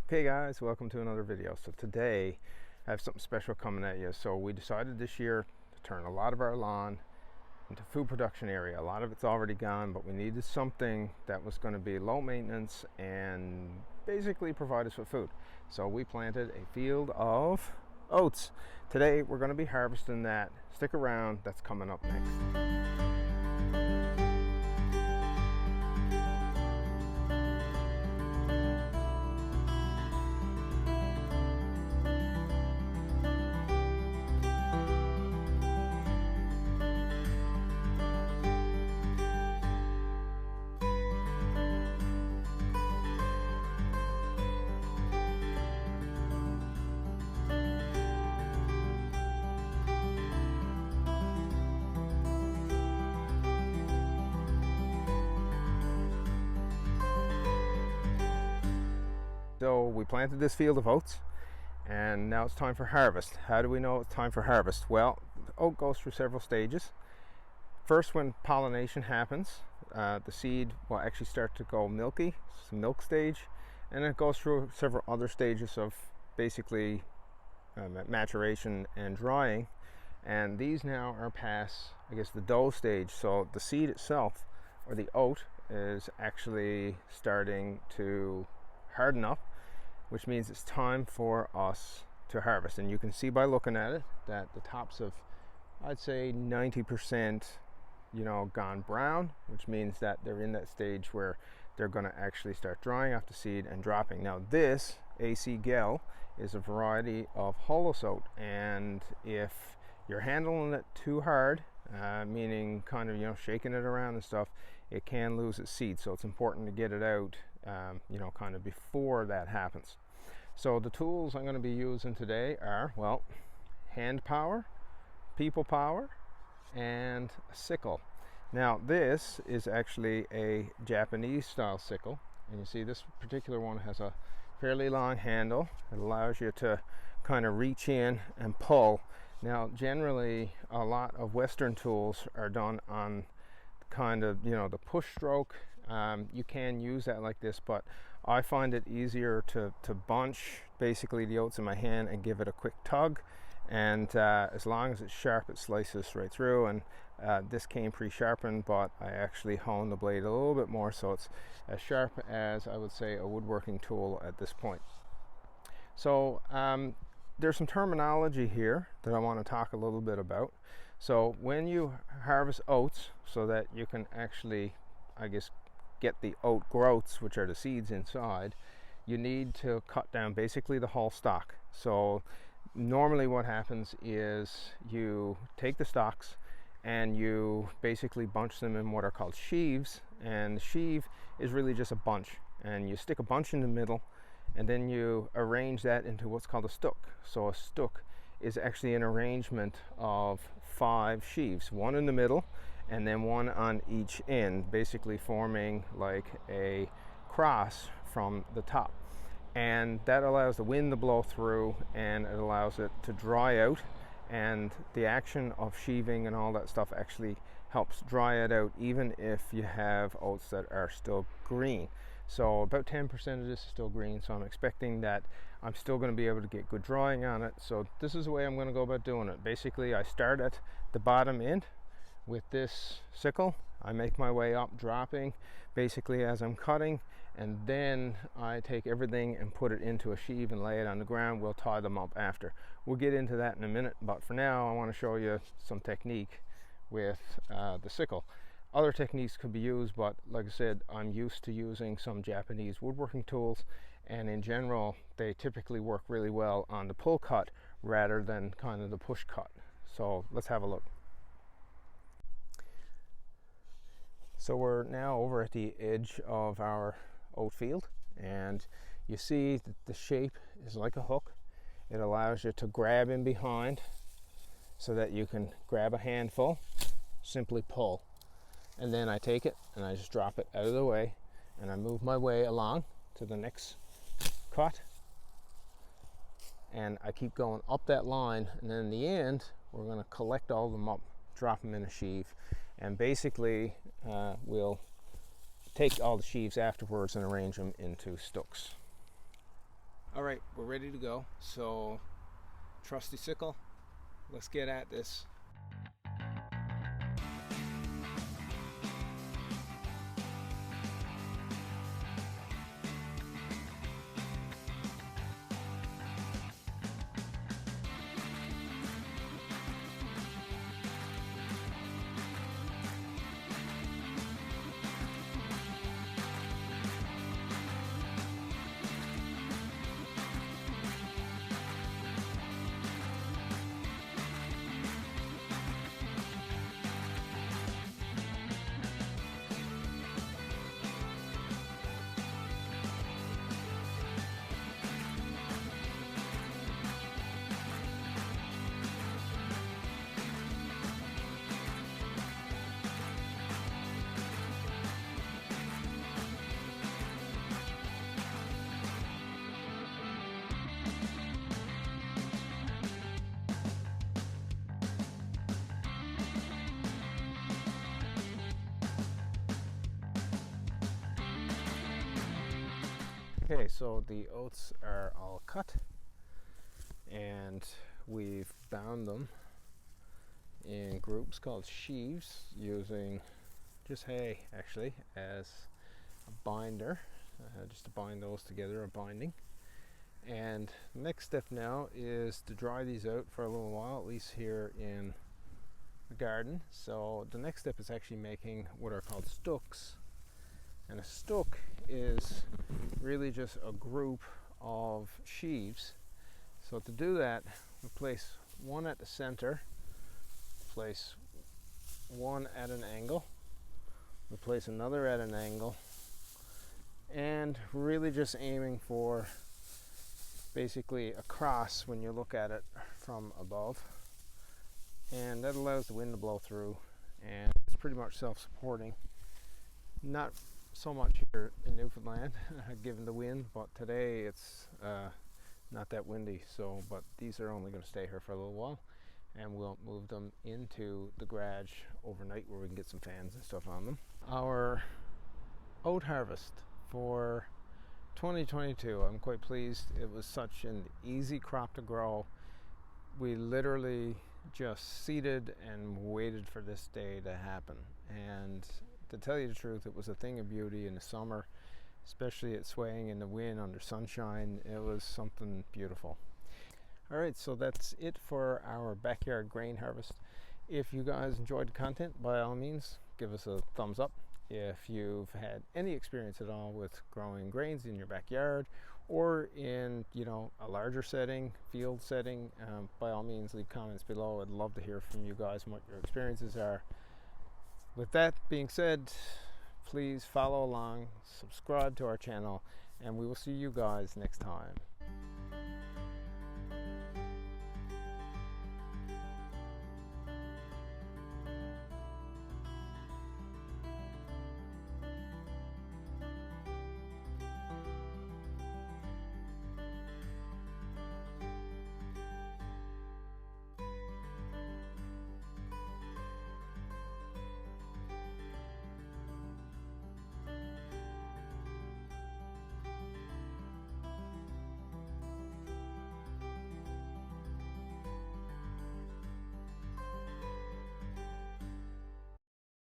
Okay guys, welcome to another video. So today I have something special coming at you. So we decided this year to turn a lot of our lawn into food production area. A lot of it's already gone, but we needed something that was going to be low maintenance and basically provide us with food. So we planted a field of oats. Today we're going to be harvesting that. Stick around, that's coming up next. So we planted this field of oats and now it's time for harvest. How do we know it's time for harvest? Well, the oat goes through several stages. First, when pollination happens, the seed will actually start to go milky, it's the milk stage, and it goes through several other stages of basically maturation and drying. And these now are past, I guess, the dough stage. So the seed itself, or the oat, is actually starting to harden up, which means it's time for us to harvest. And you can see by looking at it that the tops of, I'd say 90%, gone brown, which means that they're in that stage where they're going to actually start drying off the seed and dropping. Now this AC Gel is a variety of hulless oat, and if you're handling it too hard, meaning kind of shaking it around and stuff, it can lose its seed. So it's important to get it out kind of before that happens. So the tools I'm going to be using today are, well, hand power, people power, and a sickle. Now this is actually a Japanese style sickle, and you see this particular one has a fairly long handle. It allows you to kind of reach in and pull. Now generally a lot of Western tools are done on kind of the push stroke. You can use that like this, but I find it easier to bunch basically the oats in my hand and give it a quick tug, and as long as it's sharp, it slices right through. And this came pre-sharpened, but I actually honed the blade a little bit more, so it's as sharp as I would say a woodworking tool at this point. So there's some terminology here that I want to talk a little bit about. So when you harvest oats, so that you can actually, I guess, get the oat groats, which are the seeds inside, you need to cut down basically the whole stalk. So normally what happens is you take the stalks and you basically bunch them in what are called sheaves, and the sheave is really just a bunch, and you stick a bunch in the middle, and then you arrange that into what's called a stook. So a stook is actually an arrangement of 5 sheaves, one in the middle and then one on each end, basically forming like a cross from the top. And that allows the wind to blow through, and it allows it to dry out, and the action of sheaving and all that stuff actually helps dry it out, even if you have oats that are still green. So about 10% of this is still green, so I'm expecting that I'm still going to be able to get good drying on it. So this is the way I'm going to go about doing it. Basically I start at the bottom end with this sickle. I make my way up, dropping basically as I'm cutting, and then I take everything and put it into a sheave and lay it on the ground. We'll tie them up after. We'll get into that in a minute, but for now I want to show you some technique with the sickle. Other techniques could be used, but like I said, I'm used to using some Japanese woodworking tools, and in general they typically work really well on the pull cut rather than kind of the push cut. So let's have a look. So we're now over at the edge of our oat field, and you see that the shape is like a hook. It allows you to grab in behind so that you can grab a handful, simply pull, and then I take it and I just drop it out of the way, and I move my way along to the next cut, and I keep going up that line, and then in the end we're going to collect all of them up, drop them in a sheave, and basically we'll take all the sheaves afterwards and arrange them into stooks. right, we're ready to go. So trusty sickle, let's get at this. Okay, so the oats are all cut and we've bound them in groups called sheaves using just hay actually as a binder, just to bind those together, a binding. And the next step now is to dry these out for a little while, at least here in the garden. So the next step is actually making what are called stooks. And a stook is really just a group of sheaves. So to do that, we place one at the center, place one at an angle, we place another at an angle, and really just aiming for basically a cross when you look at it from above. And that allows the wind to blow through, and it's pretty much self-supporting. Not so much here in Newfoundland given the wind, but today it's not that windy, so but these are only going to stay here for a little while, and we'll move them into the garage overnight where we can get some fans and stuff on them. Our oat harvest for 2022, I'm quite pleased. It was such an easy crop to grow. We literally just seeded and waited for this day to happen, and to tell you the truth, it was a thing of beauty in the summer, especially it swaying in the wind under sunshine. It was something beautiful. All right, so that's it for our backyard grain harvest. If you guys enjoyed the content, by all means, give us a thumbs up. If you've had any experience at all with growing grains in your backyard or in, a larger setting, field setting, by all means, leave comments below. I'd love to hear from you guys and what your experiences are. With that being said, please follow along, subscribe to our channel, and we will see you guys next time.